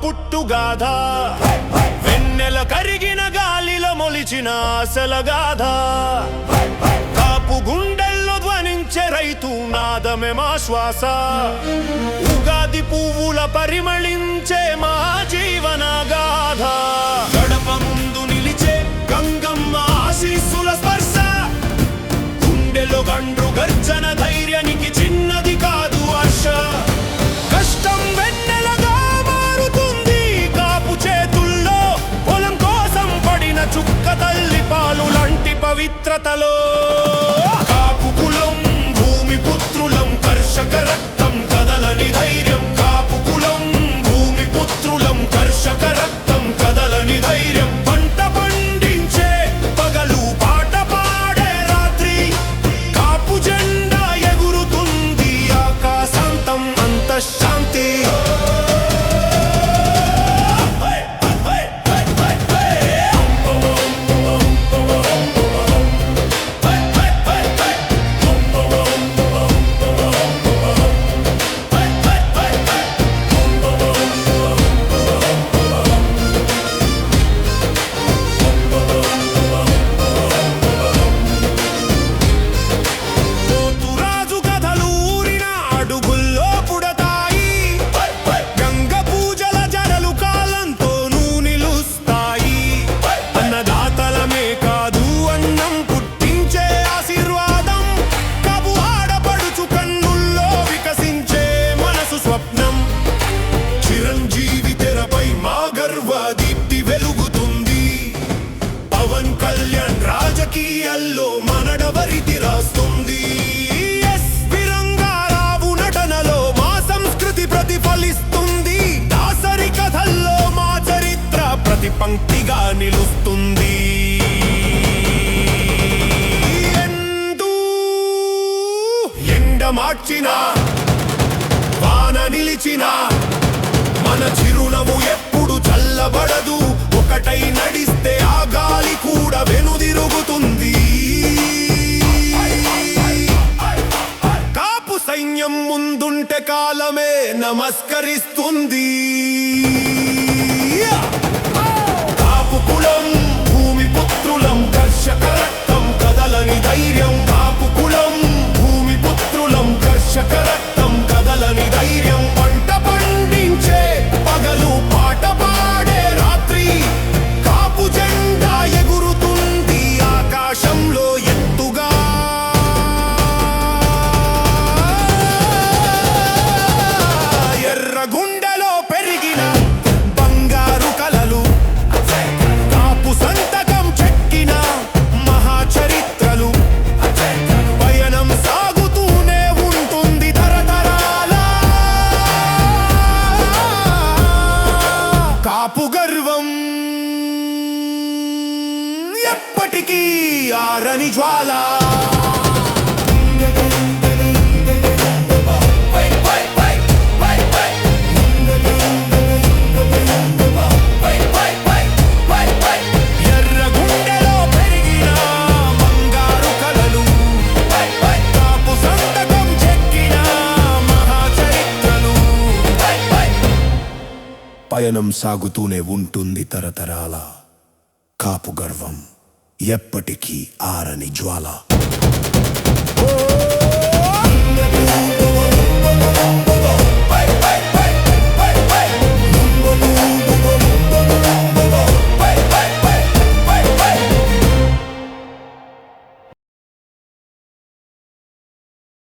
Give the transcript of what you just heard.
పుట్టుగాథ, వెన్నెల కరిగిన గాలిలో మొలిచిన ఆశల గాథ. కాపు గుండెల్లో ధ్వనించే రైతు నాదమే మా శ్వాస, ఉగాది పువ్వుల పరిమళించే మా జీవన గాథ. గడప ముందు నిలిచే గంగమ్మ ఆశీస్సుల స్పర్శ, గుండెలో గండ్రు గర్జన ధైర్యానికి చిన్నది కాదు ఆశ. కష్టం వెన్నెలగా మారుతుంది కాపు చేతుల్లో, పొలం కోసం పడిన చుక్క తల్లి పాలు లాంటి పవిత్రతలో. కాపు కులం భూమి పుత్రులం, కర్షక రక్తం కదలని ధైర్యం. కాపు కులం భూమి పుత్రులం, కర్షక రక్తం కదలని ధైర్యం. పంట పండించే పగలు, పాట పాడే రాత్రి, కాపు జెండా ఎగురుతుంది ఆకాశాంతం అంతఃశాంతి. రాజకీయాల్లో మనడవరితి రాస్తుంది. విరంగారావు నటనలో మా సంస్కృతి ప్రతిఫలిస్తుంది. దాసరి కథల్లో మా చరిత్ర ప్రతి పంక్తిగా నిలుస్తుంది. ఎండ మార్చిన వాన నిలిచిన మన చిరునవ్వు ఎప్పుడు చల్లబడదు. ఒకటై నడిస్తే ఆ గాలి కూడా వెనుదిరుగుతుంది. కాపు సైన్యం ముందుంటే కాలమే నమస్కరిస్తుంది. కాపు కులం భూమి పుత్రులం, కర్షక రక్తం కదలని ధైర్యం. కాపు కులం భూమి పుత్రులం, కర్షక రక్తం కదలని ధైర్యం. పంట పండించే పగలు, పాట పాడే రాత్రి, కాపు జెండా ఎగురుతుంది ఆకాశంలో ఎత్తుగా. ఎర్ర గుండెలో పెరిగిన బంగారు కలలు, కాపు సంతకం చెక్కిన మహాచరిత్రలు. పయనం సాగుతూనే ఉంటుంది తరతరాల. కాపు గర్వం ఎప్పటికీ ఆరని జ్వాల. ఎర్ర గుండెలో పెరిగిన బంగారు కలలు, కాపు సంతకం చెక్కిన మహాచరిత్రలు. పయనం సాగుతూనే ఉంటుంది తరతరాల. కాపు గర్వం ఎప్పటికీ ఆరని జ్వాల.